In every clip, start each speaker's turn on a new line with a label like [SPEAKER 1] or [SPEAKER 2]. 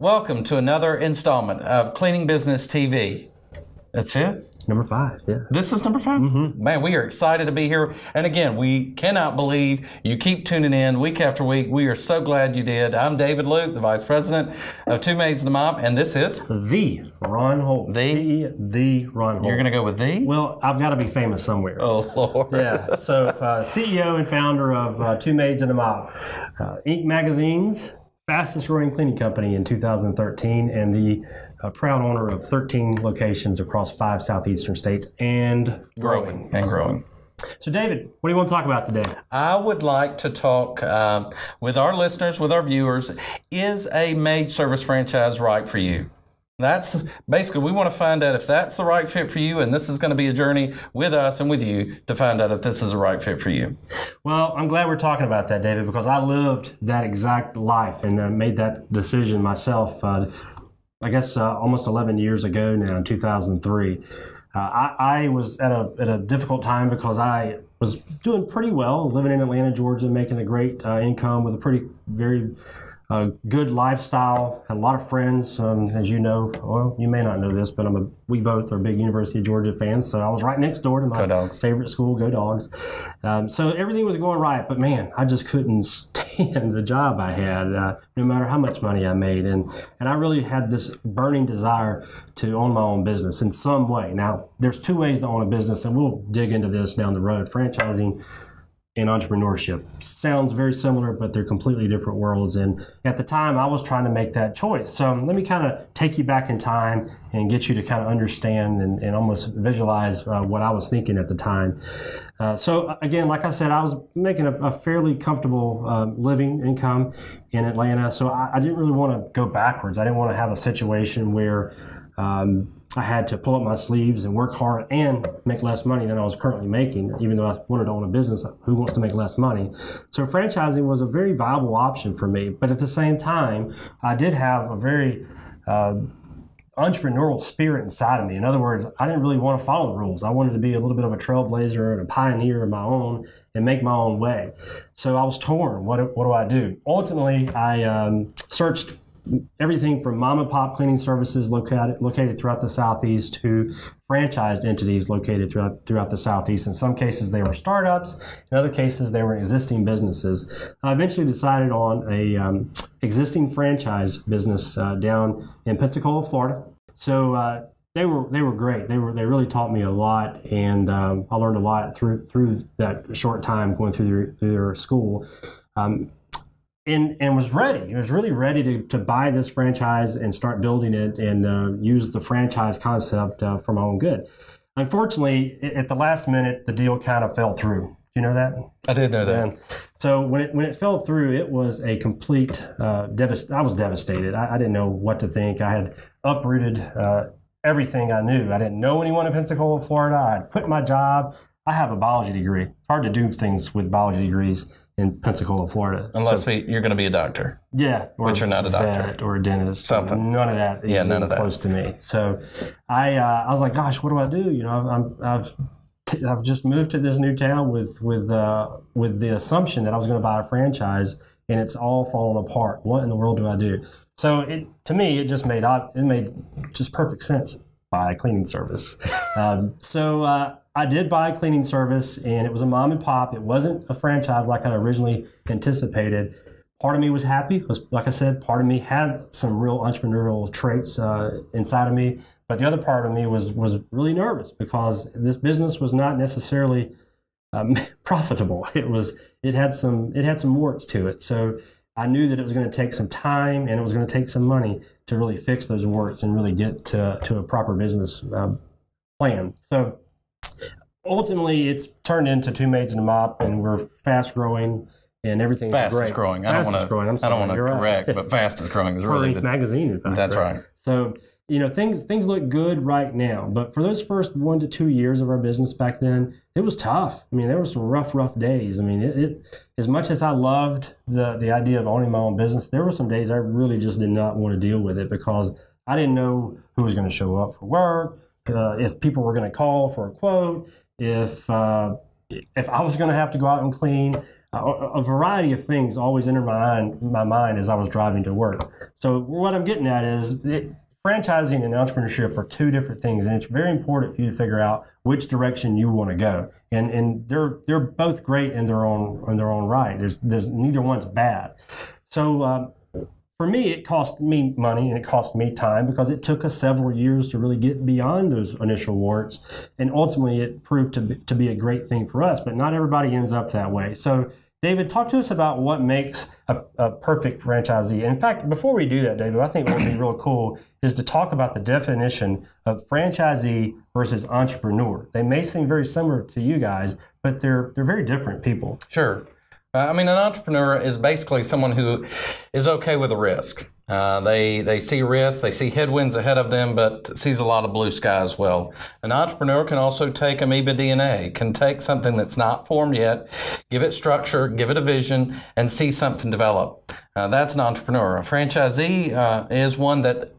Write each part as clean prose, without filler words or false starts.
[SPEAKER 1] Welcome to another installment of Cleaning Business TV. The fifth?
[SPEAKER 2] Number 5, yeah.
[SPEAKER 1] This is number 5? Mm-hmm. Man, we are excited to be here. And again, we cannot believe you keep tuning in week after week. We are so glad you did. I'm David Luke, the Vice President of Two Maids and a Mop, and this is?
[SPEAKER 2] The Ron Holt. The Ron Holt.
[SPEAKER 1] You're going to go with the?
[SPEAKER 2] Well, I've got to be famous somewhere.
[SPEAKER 1] Oh, Lord.
[SPEAKER 2] Yeah, so CEO and founder of Two Maids and a Mop. Inc. Magazine's fastest growing cleaning company in 2013, and the proud owner of 13 locations across 5 southeastern states and growing. So, David, what do you want to talk about today?
[SPEAKER 1] I would like to talk with our listeners, with our viewers. Is a maid service franchise right for you? That's basically, we want to find out if that's the right fit for you, and this is going to be a journey with us and with you to find out if this is the right fit for you.
[SPEAKER 2] Well, I'm glad we're talking about that, David, because I lived that exact life and made that decision myself, I guess almost 11 years ago now, in 2003. I was at a difficult time because I was doing pretty well, living in Atlanta, Georgia, making a great income with a very good lifestyle. Had a lot of friends, as you know. Well, you may not know this, but we both are big University of Georgia fans. So I was right next door to my favorite school, Go Dogs. So everything was going right, but man, I just couldn't stand the job I had, no matter how much money I made. And I really had this burning desire to own my own business in some way. Now, there's 2 ways to own a business, and we'll dig into this down the road. Franchising and entrepreneurship sounds very similar, but they're completely different worlds. And at the time, I was trying to make that choice. So let me kind of take you back in time and get you to kind of understand and almost visualize what I was thinking at the time. So again, like I said, I was making a fairly comfortable living income in Atlanta. So I didn't really want to go backwards. I didn't want to have a situation where I had to pull up my sleeves and work hard and make less money than I was currently making, even though I wanted to own a business. Who wants to make less money? So franchising was a very viable option for me. But at the same time, I did have a very entrepreneurial spirit inside of me. In other words, I didn't really want to follow the rules. I wanted to be a little bit of a trailblazer and a pioneer of my own and make my own way. So I was torn. What do I do? Ultimately, I searched everything from mom and pop cleaning services located throughout the Southeast to franchised entities located throughout the Southeast. In some cases, they were startups. In other cases, they were existing businesses. I eventually decided on a existing franchise business down in Pensacola, Florida. So they were great. They really taught me a lot, and I learned a lot through that short time going through their school. And was ready. He was really ready to buy this franchise and start building it and use the franchise concept for my own good. Unfortunately, at the last minute, the deal kind of fell through. You know that?
[SPEAKER 1] I did know that.
[SPEAKER 2] So when it fell through, it was a complete I was devastated. I didn't know what to think. I had uprooted everything I knew. I didn't know anyone in Pensacola, Florida. I had quit my job. I have a biology degree. It's hard to do things with biology degrees in Pensacola, Florida.
[SPEAKER 1] Unless you're going to be a doctor.
[SPEAKER 2] Yeah.
[SPEAKER 1] Which you're not a doctor.
[SPEAKER 2] Or a dentist.
[SPEAKER 1] Something.
[SPEAKER 2] None of that is
[SPEAKER 1] none of that.
[SPEAKER 2] Close to me. So I was like, gosh, what do I do? You know, I've just moved to this new town with the assumption that I was going to buy a franchise, and it's all falling apart. What in the world do I do? So to me, it made just perfect sense. Buy a cleaning service. So I did buy a cleaning service, and it was a mom and pop. It wasn't a franchise like I originally anticipated. Part of me was happy because, like I said, part of me had some real entrepreneurial traits inside of me. But the other part of me was really nervous because this business was not necessarily profitable. It had some warts to it. So I knew that it was going to take some time and it was going to take some money to really fix those warts and really get to a proper business plan. So ultimately, it's turned into Two Maids and a Mop, and we're fast growing, and everything's great.
[SPEAKER 1] Fastest growing. I don't want to correct, but fastest growing is really
[SPEAKER 2] Inc. Magazine. In fact,
[SPEAKER 1] that's right. So
[SPEAKER 2] you know, things look good right now, but for those first 1 to 2 years of our business back then, it was tough. I mean, there were some rough days. I mean, it as much as I loved the idea of owning my own business, there were some days I really just did not want to deal with it because I didn't know who was going to show up for work, if people were going to call for a quote, if I was going to have to go out and clean. a variety of things always entered my mind as I was driving to work. So what I'm getting at is franchising and entrepreneurship are two different things, and it's very important for you to figure out which direction you want to go. And they're both great in their own right. There's neither one's bad. So for me, it cost me money and it cost me time because it took us several years to really get beyond those initial warts, and ultimately it proved to be a great thing for us. But not everybody ends up that way. So David, talk to us about what makes a perfect franchisee. In fact, before we do that, David, I think what would be real cool is to talk about the definition of franchisee versus entrepreneur. They may seem very similar to you guys, but they're very different people.
[SPEAKER 1] Sure. I mean, an entrepreneur is basically someone who is okay with a risk. They see risk, they see headwinds ahead of them, but sees a lot of blue sky as well. An entrepreneur can also take amoeba DNA, can take something that's not formed yet, give it structure, give it a vision, and see something develop. That's an entrepreneur. A franchisee is one that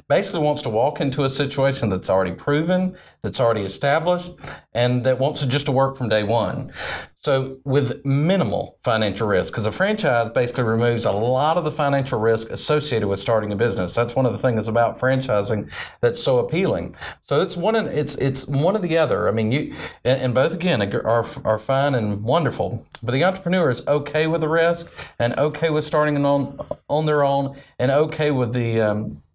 [SPEAKER 1] basically wants to walk into a situation that's already proven, that's already established, and that wants to work from day one. So with minimal financial risk, because a franchise basically removes a lot of the financial risk associated with starting a business. That's one of the things about franchising that's so appealing. So it's one or the other. I mean, you and both again are fine and wonderful. But the entrepreneur is okay with the risk and okay with starting on their own and okay with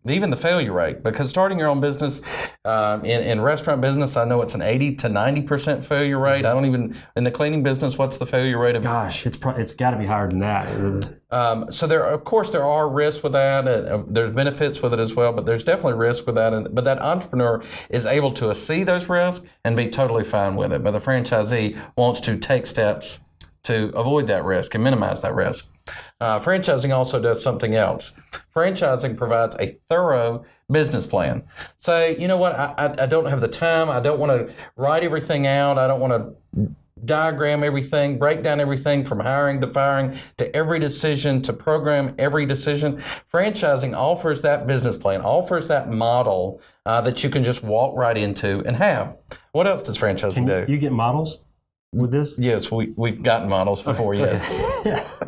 [SPEAKER 1] even the failure rate, because starting your own business, in restaurant business, I know it's an 80 to 90% failure rate. I don't even, in the cleaning business, what's the failure rate of?
[SPEAKER 2] Gosh, it's got to be higher than that.
[SPEAKER 1] So of course, there are risks with that. There's benefits with it as well, but there's definitely risks with that. But that entrepreneur is able to see those risks and be totally fine with it. But the franchisee wants to take steps to avoid that risk and minimize that risk. Franchising also does something else. Franchising provides a thorough business plan. Say, you know what, I don't have the time. I don't want to write everything out. I don't want to diagram everything, break down everything from hiring to firing to every decision to program every decision. Franchising offers that business plan, offers that model that you can just walk right into and have. What else does franchising do?
[SPEAKER 2] You get models with this?
[SPEAKER 1] Yes, we've gotten models before, yes.
[SPEAKER 2] Yes.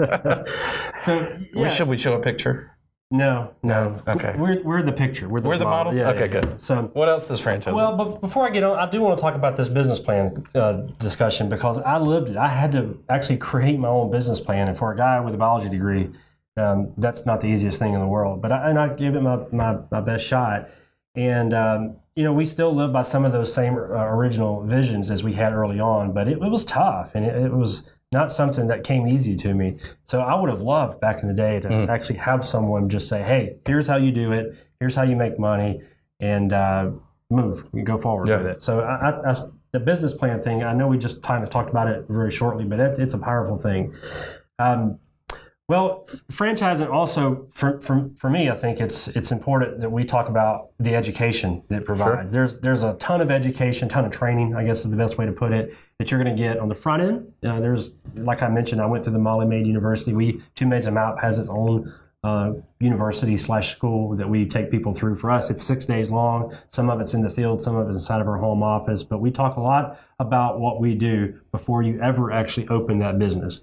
[SPEAKER 2] So, yeah.
[SPEAKER 1] Should we show a picture?
[SPEAKER 2] No.
[SPEAKER 1] Okay.
[SPEAKER 2] We're the picture. We're the
[SPEAKER 1] models?
[SPEAKER 2] Yeah,
[SPEAKER 1] okay,
[SPEAKER 2] yeah.
[SPEAKER 1] good.
[SPEAKER 2] So,
[SPEAKER 1] what else does franchising?
[SPEAKER 2] Well, but before I get on, I do want to talk about this business plan discussion because I lived it. I had to actually create my own business plan, and for a guy with a biology degree, that's not the easiest thing in the world. But I gave it my best shot, and we still live by some of those same original visions as we had early on, but it was tough, and it was not something that came easy to me. So I would have loved back in the day to actually have someone just say, hey, here's how you do it, here's how you make money, and move, you go forward with it. So the business plan thing, I know we just kind of talked about it very shortly, but it's a powerful thing. Well, franchising also, for me, I think it's important that we talk about the education that it provides.
[SPEAKER 1] Sure.
[SPEAKER 2] There's a ton of education, ton of training, I guess is the best way to put it, that you're going to get on the front end. There's, like I mentioned, I went through the Maid University. Two Maids and Map has its own university/school that we take people through. For us, it's 6 days long. Some of it's in the field, some of it's inside of our home office. But we talk a lot about what we do before you ever actually open that business.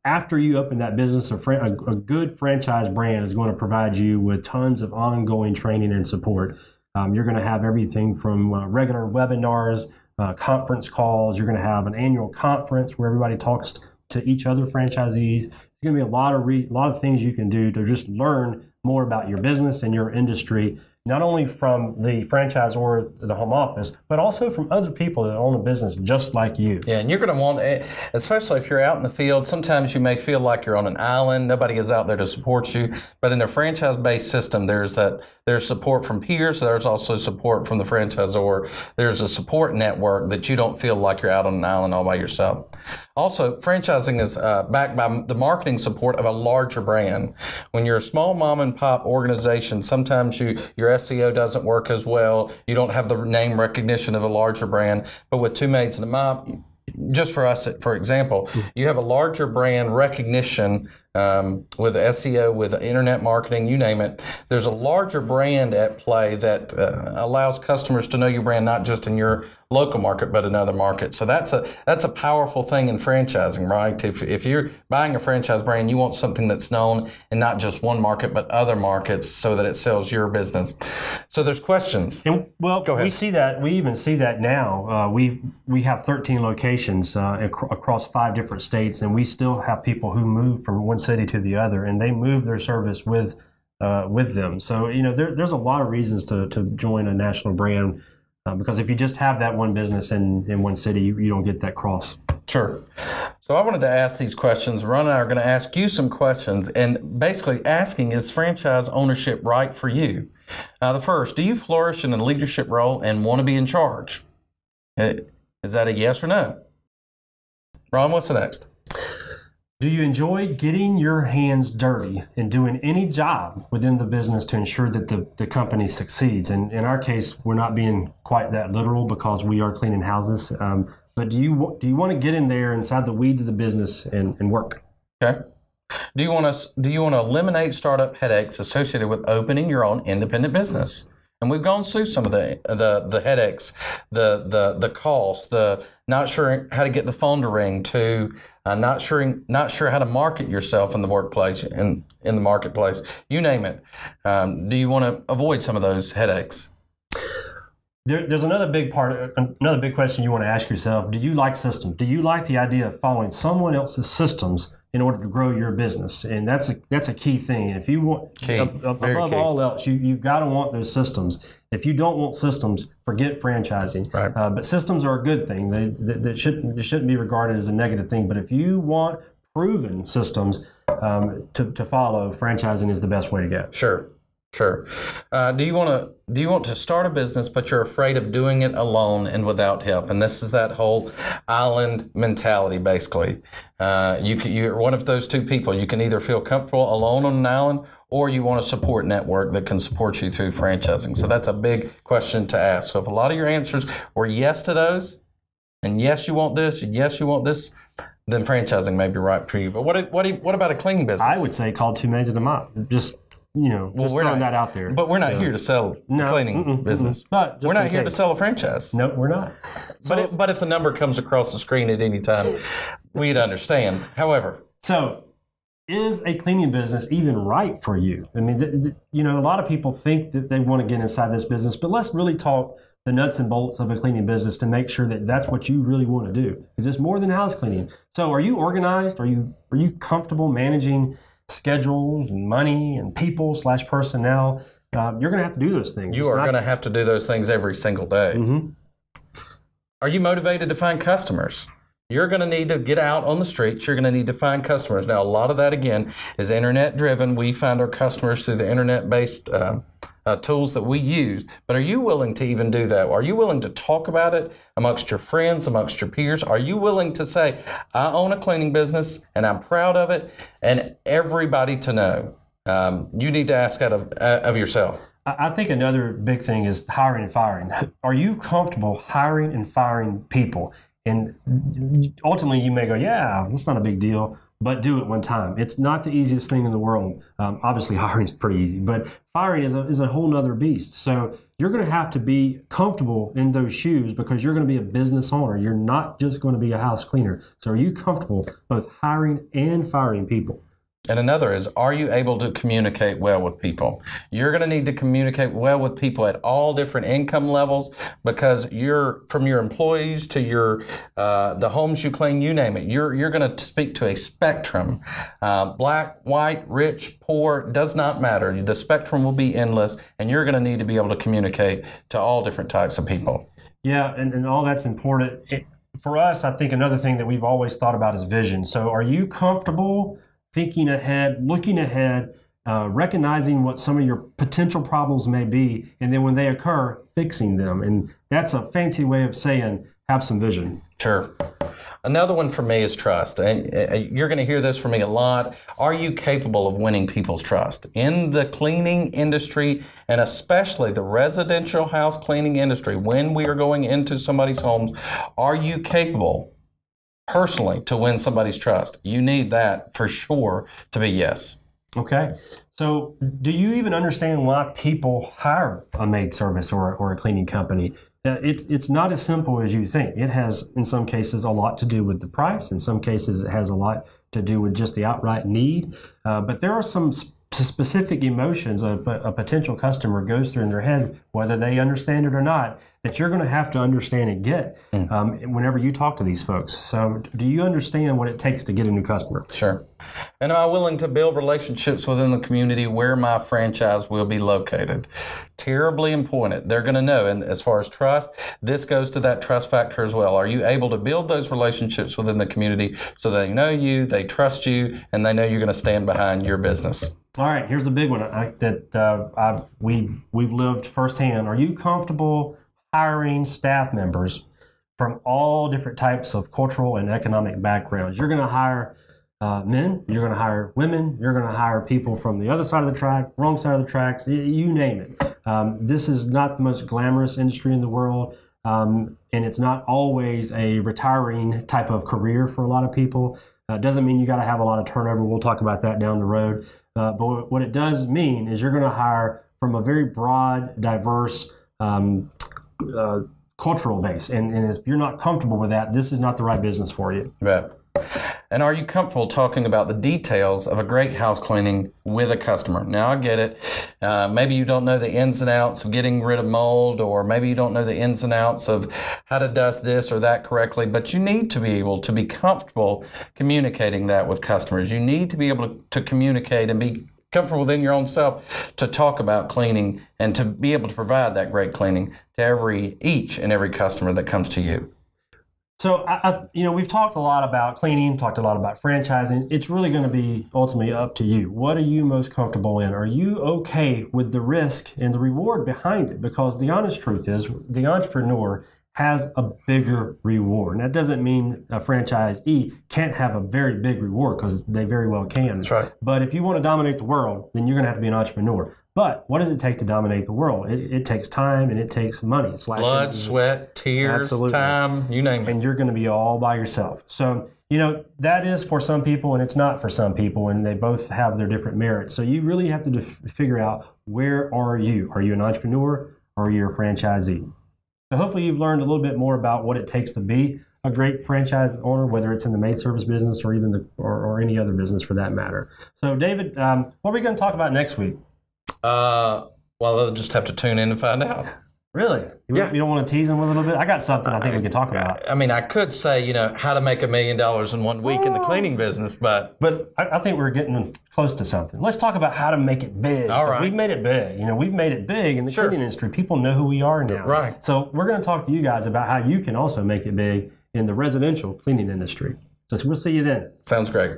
[SPEAKER 2] After you open that business, a good franchise brand is going to provide you with tons of ongoing training and support. You're going to have everything from regular webinars, conference calls. You're going to have an annual conference where everybody talks to each other franchisees. There's going to be a lot of things you can do to just learn more about your business and your industry, not only from the franchise or the home office, but also from other people that own a business just like you. Yeah, and you're going to want, especially if you're out in the field, sometimes you may feel like you're on an island. Nobody is out there to support you. But in a franchise-based system, there's support from peers. There's also support from the franchisor. There's a support network that you don't feel like you're out on an island all by yourself. Also, franchising is backed by the marketing support of a larger brand. When you're a small mom and pop organization, sometimes your SEO doesn't work as well. You don't have the name recognition of a larger brand. But with Two Maids and a Mop, just for us, for example, you have a larger brand recognition
[SPEAKER 1] with SEO, with internet marketing, you name it. There's a larger brand at play that allows customers to know your brand, not just in your local market, but in other markets. So that's a powerful thing in franchising, right? If you're buying a franchise brand, you want something that's known in not just one market, but other markets so that it sells your business. So there's questions.
[SPEAKER 2] And, well,
[SPEAKER 1] Go ahead.
[SPEAKER 2] we see that. We even see that now. We have 13 locations across 5 different states, and we still have people who move from one city to the other, and they move their service with them. So, you know, there's a lot of reasons to join a national brand. Because if you just have that one business in one city, you don't get that cross.
[SPEAKER 1] Sure. So I wanted to ask these questions. Ron and I are going to ask you some questions, and basically asking, is franchise ownership right for you? The first, do you flourish in a leadership role and want to be in charge? Is that a yes or no? Ron, what's the next?
[SPEAKER 2] Do you enjoy getting your hands dirty and doing any job within the business to ensure that the company succeeds? And in our case, we're not being quite that literal because we are cleaning houses. But do you want to get in there inside the weeds of the business and work?
[SPEAKER 1] Okay. Do you want to eliminate startup headaches associated with opening your own independent business? And we've gone through some of the headaches, the costs, the not sure how to get the phone to ring, to not sure how to market yourself in the workplace, in the marketplace. You name it. Do you want to avoid some of those headaches?
[SPEAKER 2] There's another big question you want to ask yourself. Do you like systems? Do you like the idea of following someone else's systems in order to grow your business? And that's a key thing. If you want, above all else, you got to want those systems. If you don't want systems, forget franchising.
[SPEAKER 1] Right.
[SPEAKER 2] But systems are a good thing. They shouldn't be regarded as a negative thing. But if you want proven systems to follow, franchising is the best way to go.
[SPEAKER 1] Sure. Sure. Do you want to start a business, but you're afraid of doing it alone and without help? And this is that whole island mentality, basically. You're one of those two people. You can either feel comfortable alone on an island, or you want a support network that can support you through franchising. So that's a big question to ask. So if a lot of your answers were yes to those, and yes, you want this, and yes, you want this, then franchising may be right for you. But what about a cleaning business?
[SPEAKER 2] I would say call 2 maids and a mop. Just throwing that out there.
[SPEAKER 1] But we're not here to sell a cleaning business.
[SPEAKER 2] But
[SPEAKER 1] we're not here to sell a franchise.
[SPEAKER 2] No, we're not.
[SPEAKER 1] But if the number comes across the screen at any time, we'd understand. However.
[SPEAKER 2] So is a cleaning business even right for you? I mean, a lot of people think that they want to get inside this business, but let's really talk the nuts and bolts of a cleaning business to make sure that that's what you really want to do. Because it's more than house cleaning. So are you organized? Are you comfortable managing schedules and money and people / personnel? You're going to have to do those things.
[SPEAKER 1] You are going to have to do those things every single day.
[SPEAKER 2] Mm-hmm.
[SPEAKER 1] Are you motivated to find customers? You're going to need to get out on the streets. You're going to need to find customers. Now, a lot of that, again, is internet driven. We find our customers through the internet-based tools that we use. But are you willing to even do that? Are you willing to talk about it amongst your friends, amongst your peers? Are you willing to say, I own a cleaning business and I'm proud of it, and everybody to know? You need to ask out of yourself.
[SPEAKER 2] I think another big thing is hiring and firing. Are you comfortable hiring and firing people? And ultimately, you may go, yeah, that's not a big deal, but do it one time. It's not the easiest thing in the world. Obviously, hiring is pretty easy, but firing is a whole nother beast. So you're going to have to be comfortable in those shoes because you're going to be a business owner. You're not just going to be a house cleaner. So are you comfortable both hiring and firing people?
[SPEAKER 1] And another is, are you able to communicate well with people? You're going to need to communicate well with people at all different income levels, because from your employees to the homes you clean, you name it. You're going to speak to a spectrum. Black, white, rich, poor, does not matter. The spectrum will be endless, and you're going to need to be able to communicate to all different types of people.
[SPEAKER 2] Yeah, and all that's important. For us, I think another thing that we've always thought about is vision. So are you comfortable thinking ahead, looking ahead, recognizing what some of your potential problems may be, and then when they occur, fixing them? And that's a fancy way of saying have some vision.
[SPEAKER 1] Sure. Another one for me is trust. And you're going to hear this from me a lot. Are you capable of winning people's trust? In the cleaning industry, and especially the residential house cleaning industry, when we are going into somebody's homes, are you capable? personally to win somebody's trust. You need that for sure to be yes.
[SPEAKER 2] Okay. So do you even understand why people hire a maid service or a cleaning company? It's not as simple as you think. It has, in some cases, a lot to do with the price. In some cases, it has a lot to do with just the outright need. But there are some specific emotions a potential customer goes through in their head, whether they understand it or not, that you're going to have to understand and get whenever you talk to these folks. So do you understand what it takes to get a new customer?
[SPEAKER 1] Sure. And am I willing to build relationships within the community where my franchise will be located? Terribly important. They're going to know. And as far as trust, this goes to that trust factor as well. Are you able to build those relationships within the community so they know you, they trust you, and they know you're going to stand behind your business?
[SPEAKER 2] All right, here's a big one that we've lived firsthand. Are you comfortable hiring staff members from all different types of cultural and economic backgrounds? You're going to hire men, you're going to hire women, you're going to hire people from the other side of the track, wrong side of the tracks, you name it. This is not the most glamorous industry in the world, and it's not always a retiring type of career for a lot of people. Doesn't mean you got to have a lot of turnover. We'll talk about that down the road. But what it does mean is you're going to hire from a very broad, diverse cultural base. And if you're not comfortable with that, this is not the right business for you.
[SPEAKER 1] Right. And are you comfortable talking about the details of a great house cleaning with a customer? Now, I get it. Maybe you don't know the ins and outs of getting rid of mold, or maybe you don't know the ins and outs of how to dust this or that correctly, but you need to be able to be comfortable communicating that with customers. You need to be able to communicate and be comfortable within your own self to talk about cleaning and to be able to provide that great cleaning to each and every customer that comes to you.
[SPEAKER 2] So, we've talked a lot about cleaning, talked a lot about franchising. It's really going to be ultimately up to you. What are you most comfortable in? Are you okay with the risk and the reward behind it? Because the honest truth is, the entrepreneur has a bigger reward. And that doesn't mean a franchisee can't have a very big reward, because they very well can.
[SPEAKER 1] That's right.
[SPEAKER 2] But if you want to dominate the world, then you're going to have to be an entrepreneur. But what does it take to dominate the world? It takes time and it takes money.
[SPEAKER 1] Blood, sweat, tears, time, you name it.
[SPEAKER 2] And you're going to be all by yourself. So, that is for some people and it's not for some people, and they both have their different merits. So you really have to figure out, where are you? Are you an entrepreneur or are you a franchisee? So hopefully you've learned a little bit more about what it takes to be a great franchise owner, whether it's in the maid service business or even or any other business for that matter. So David, what are we going to talk about next week?
[SPEAKER 1] Well, they'll just have to tune in and find out.
[SPEAKER 2] Really? You don't want to tease them a little bit? I got something I think we can talk about.
[SPEAKER 1] I mean, I could say, how to make $1 million in 1 week in the cleaning business, but
[SPEAKER 2] I think we're getting close to something. Let's talk about how to make it big.
[SPEAKER 1] All right.
[SPEAKER 2] We've made it big. We've made it big in the cleaning industry. People know who we are now.
[SPEAKER 1] Right.
[SPEAKER 2] So we're going to talk to you guys about how you can also make it big in the residential cleaning industry. So we'll see you then.
[SPEAKER 1] Sounds great.